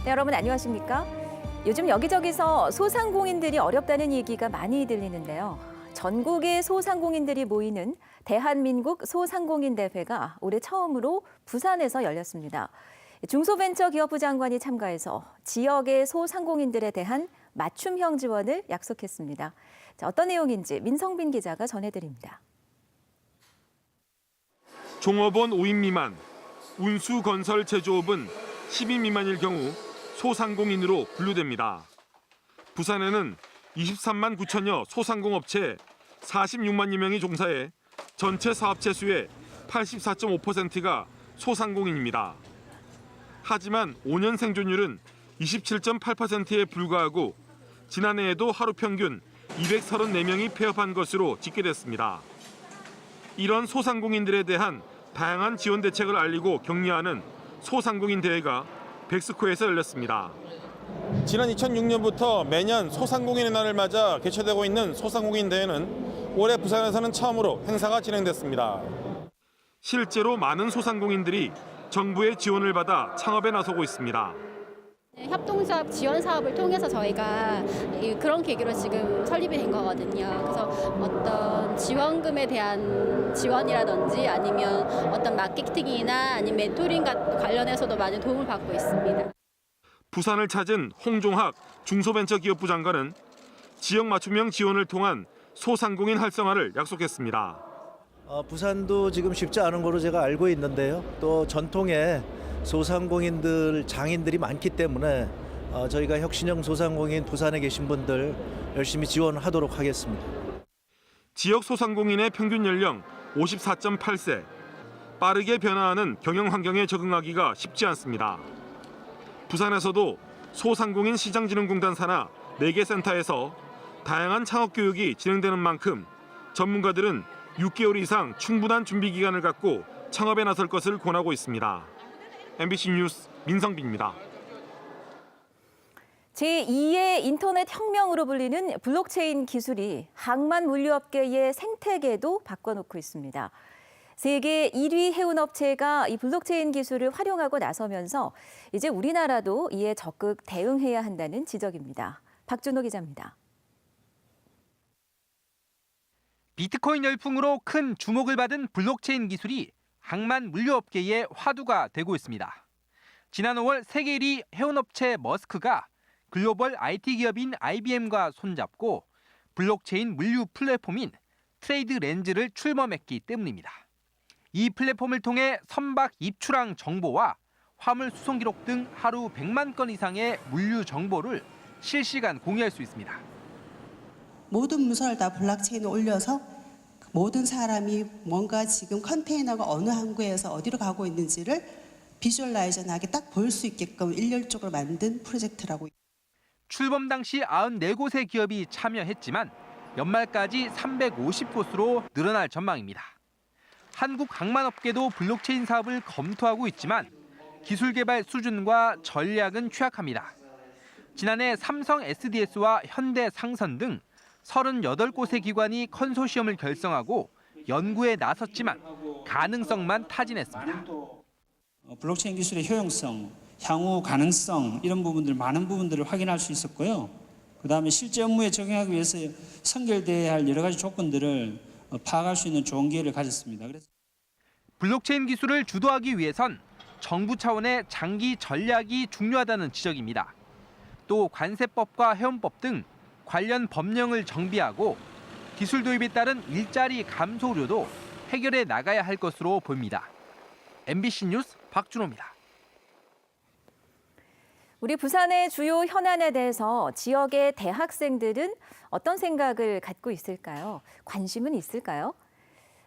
네, 여러분 안녕하십니까? 요즘 여기저기서 소상공인들이 어렵다는 얘기가 많이 들리는데요. 전국의 소상공인들이 모이는 대한민국 소상공인 대회가 올해 처음으로 부산에서 열렸습니다. 중소벤처기업부 장관이 참가해서 지역의 소상공인들에 대한 맞춤형 지원을 약속했습니다. 자, 어떤 내용인지 민성빈 기자가 전해드립니다. 종업원 5인 미만, 운수, 건설, 제조업은 10인 미만일 경우 소상공인으로 분류됩니다. 부산에는 23만 9천여 소상공업체 46만여 명이 종사해 전체 사업체 수의 84.5%가 소상공인입니다. 하지만 5년 생존율은 27.8%에 불과하고 지난해에도 하루 평균 234명이 폐업한 것으로 집계됐습니다. 이런 소상공인들에 대한 다양한 지원 대책을 알리고 격려하는 소상공인 대회가 백스코에서 열렸습니다. 지난 2006년부터 매년 소상공인의 날을 맞아 개최되고 있는 소상공인 대회는 올해 부산에서는 처음으로 행사가 진행됐습니다. 실제로 많은 소상공인들이 정부의 지원을 받아 창업에 나서고 있습니다. 협동조합 지원 사업을 통해서 저희가 그런 계기로 지금 설립이 된 거거든요. 그래서 어떤 지원금에 대한 지원이라든지 아니면 어떤 마케팅이나 아니면 멘토링 관련해서도 많이 도움을 받고 있습니다. 부산을 찾은 홍종학 중소벤처기업부 장관은 지역 맞춤형 지원을 통한 소상공인 활성화를 약속했습니다. 부산도 지금 쉽지 않은 거로 제가 알고 있는데요. 또 전통의 소상공인들, 장인들이 많기 때문에 저희가 혁신형 소상공인 부산에 계신 분들 열심히 지원하도록 하겠습니다. 지역 소상공인의 평균 연령 54.8세. 빠르게 변화하는 경영 환경에 적응하기가 쉽지 않습니다. 부산에서도 소상공인 시장진흥공단 산하 4개 센터에서 다양한 창업 교육이 진행되는 만큼 전문가들은 6개월 이상 충분한 준비 기간을 갖고 창업에 나설 것을 권하고 있습니다. MBC 뉴스 민성빈입니다. 제2의 인터넷 혁명으로 불리는 블록체인 기술이 항만 물류업계의 생태계도 바꿔놓고 있습니다. 세계 1위 해운업체가 이 블록체인 기술을 활용하고 나서면서 이제 우리나라도 이에 적극 대응해야 한다는 지적입니다. 박준호 기자입니다. 비트코인 열풍으로 큰 주목을 받은 블록체인 기술이 항만 물류업계의 화두가 되고 있습니다. 지난 5월 세계 1위 해운업체 머스크가 글로벌 IT 기업인 IBM과 손잡고 블록체인 물류 플랫폼인 트레이드 렌즈를 출범했기 때문입니다. 이 플랫폼을 통해 선박 입출항 정보와 화물 수송 기록 등 하루 100만 건 이상의 물류 정보를 실시간 공유할 수 있습니다. 모든 문서를 다 블록체인에 올려서 모든 사람이 뭔가 지금 컨테이너가 어느 항구에서 어디로 가고 있는지를 비주얼라이저하게 딱 보일 수 있게끔 일렬적으로 만든 프로젝트라고. 출범 당시 94곳의 기업이 참여했지만 연말까지 350곳으로 늘어날 전망입니다. 한국 항만업계도 블록체인 사업을 검토하고 있지만 기술 개발 수준과 전략은 취약합니다. 지난해 삼성 SDS와 현대 상선 등 38곳의 기관이 컨소시엄을 결성하고 연구에 나섰지만 가능성만 타진했습니다. 블록체인 기술의 효용성, 향후 가능성 이런 부분들 많은 부분들을 확인할 수 있었고요. 그다음에 실제 업무에 적용하기 위해서 선결돼야 할 여러 가지 조건들을 파악할 수 있는 좋은 기회를 가졌습니다. 그래서 블록체인 기술을 주도하기 위해선 정부 차원의 장기 전략이 중요하다는 지적입니다. 또 관세법과 해운법 등 관련 법령을 정비하고 기술 도입에 따른 일자리 감소료도 해결해 나가야 할 것으로 보입니다. MBC 뉴스 박준호입니다. 우리 부산의 주요 현안에 대해서 지역의 대학생들은 어떤 생각을 갖고 있을까요? 관심은 있을까요?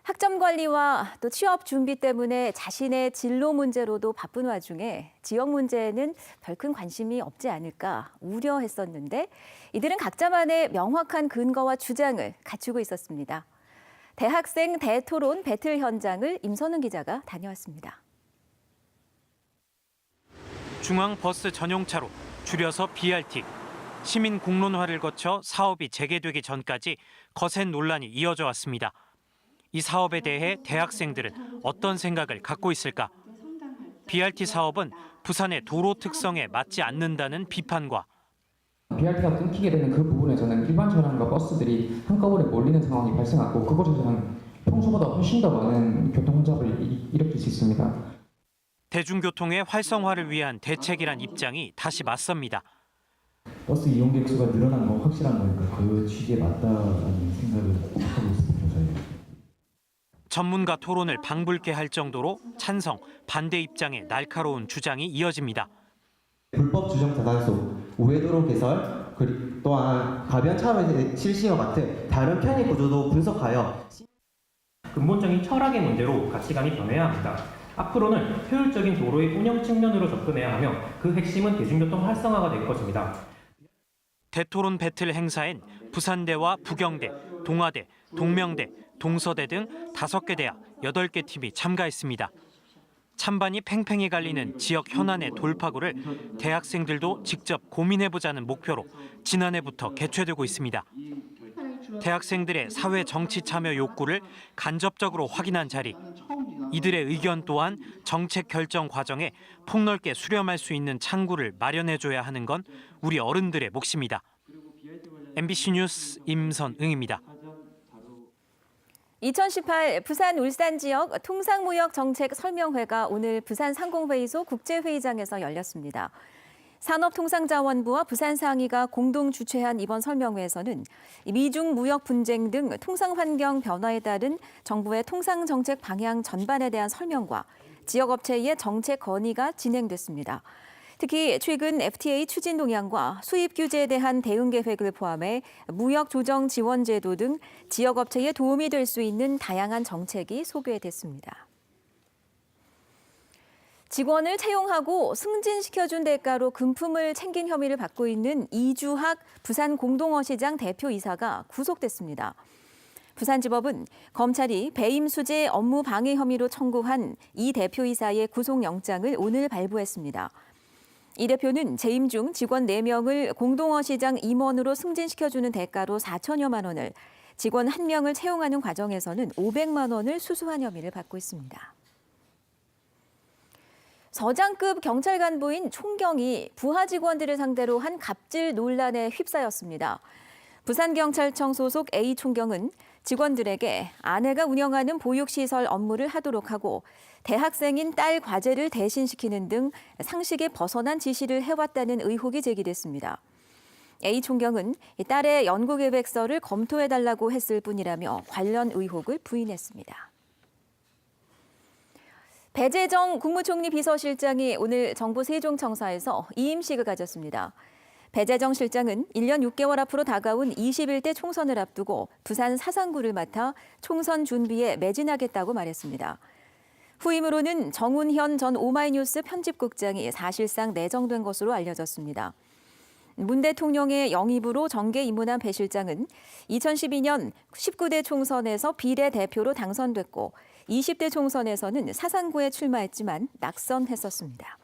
학점 관리와 또 취업 준비 때문에 자신의 진로 문제로도 바쁜 와중에 지역 문제에는 별 큰 관심이 없지 않을까 우려했었는데 이들은 각자만의 명확한 근거와 주장을 갖추고 있었습니다. 대학생 대토론 배틀 현장을 임선웅 기자가 다녀왔습니다. 중앙버스 전용차로 줄여서 BRT. 시민 공론화를 거쳐 사업이 재개되기 전까지 거센 논란이 이어져 왔습니다. 이 사업에 대해 대학생들은 어떤 생각을 갖고 있을까? BRT 사업은 부산의 도로 특성에 맞지 않는다는 비판과 BRT가 끊기게 되는 그 부분에서는 일반 차량과 버스들이 한꺼번에 몰리는 상황이 발생하고 그곳에서는 평소보다 훨씬 더 많은 교통 혼잡을 일으킬 수 있습니다. 대중교통의 활성화를 위한 대책이란 입장이 다시 맞섭니다. 버스 이용객 수가 늘어나는 건 확실한 거니까 그 취지에 맞다는 생각을 하고 있습니다. 저희. 전문가 토론을 방불케 할 정도로 찬성, 반대 입장의 날카로운 주장이 이어집니다. 불법 주정 다단속, 우회도로 개설, 그리고 또한 가변 차로의 실시와 같은 다른 편의 구조도 분석하여 근본적인 철학의 문제로 가치관이 변해야 합니다. 앞으로는 효율적인 도로의 운영 측면으로 접근해야 하며 그 핵심은 대중교통 활성화가 될 것입니다. 대토론 배틀 행사엔 부산대와 부경대, 동아대, 동명대, 동서대 등 5개 대학 8개 팀이 참가했습니다. 찬반이 팽팽히 갈리는 지역 현안의 돌파구를 대학생들도 직접 고민해보자는 목표로 지난해부터 개최되고 있습니다. 대학생들의 사회 정치 참여 욕구를 간접적으로 확인한 자리, 이들의 의견 또한 정책 결정 과정에 폭넓게 수렴할 수 있는 창구를 마련해줘야 하는 건 우리 어른들의 몫입니다. MBC 뉴스 임선응입니다. 2018 부산 울산 지역 통상무역 정책 설명회가 오늘 부산 상공회의소 국제회의장에서 열렸습니다. 산업통상자원부와 부산상의가 공동 주최한 이번 설명회에서는 미중 무역 분쟁 등 통상환경 변화에 따른 정부의 통상정책 방향 전반에 대한 설명과 지역업체의 정책 건의가 진행됐습니다. 특히 최근 FTA 추진 동향과 수입 규제에 대한 대응 계획을 포함해 무역 조정 지원 제도 등 지역업체에 도움이 될 수 있는 다양한 정책이 소개됐습니다. 직원을 채용하고 승진시켜준 대가로 금품을 챙긴 혐의를 받고 있는 이주학 부산공동어시장 대표이사가 구속됐습니다. 부산지법은 검찰이 배임 수재 업무 방해 혐의로 청구한 이 대표이사의 구속영장을 오늘 발부했습니다. 이 대표는 재임 중 직원 4명을 공동어시장 임원으로 승진시켜주는 대가로 4천여만 원을, 직원 1명을 채용하는 과정에서는 500만 원을 수수한 혐의를 받고 있습니다. 서장급 경찰 간부인 총경이 부하 직원들을 상대로 한 갑질 논란에 휩싸였습니다. 부산경찰청 소속 A 총경은 직원들에게 아내가 운영하는 보육시설 업무를 하도록 하고 대학생인 딸 과제를 대신시키는 등 상식에 벗어난 지시를 해왔다는 의혹이 제기됐습니다. A 총경은 딸의 연구계획서를 검토해달라고 했을 뿐이라며 관련 의혹을 부인했습니다. 배재정 국무총리 비서실장이 오늘 정부 세종청사에서 이임식을 가졌습니다. 배재정 실장은 1년 6개월 앞으로 다가온 21대 총선을 앞두고 부산 사상구를 맡아 총선 준비에 매진하겠다고 말했습니다. 후임으로는 정운현 전 오마이뉴스 편집국장이 사실상 내정된 것으로 알려졌습니다. 문 대통령의 영입으로 정계 입문한 배 실장은 2012년 19대 총선에서 비례대표로 당선됐고 20대 총선에서는 사상구에 출마했지만 낙선했었습니다.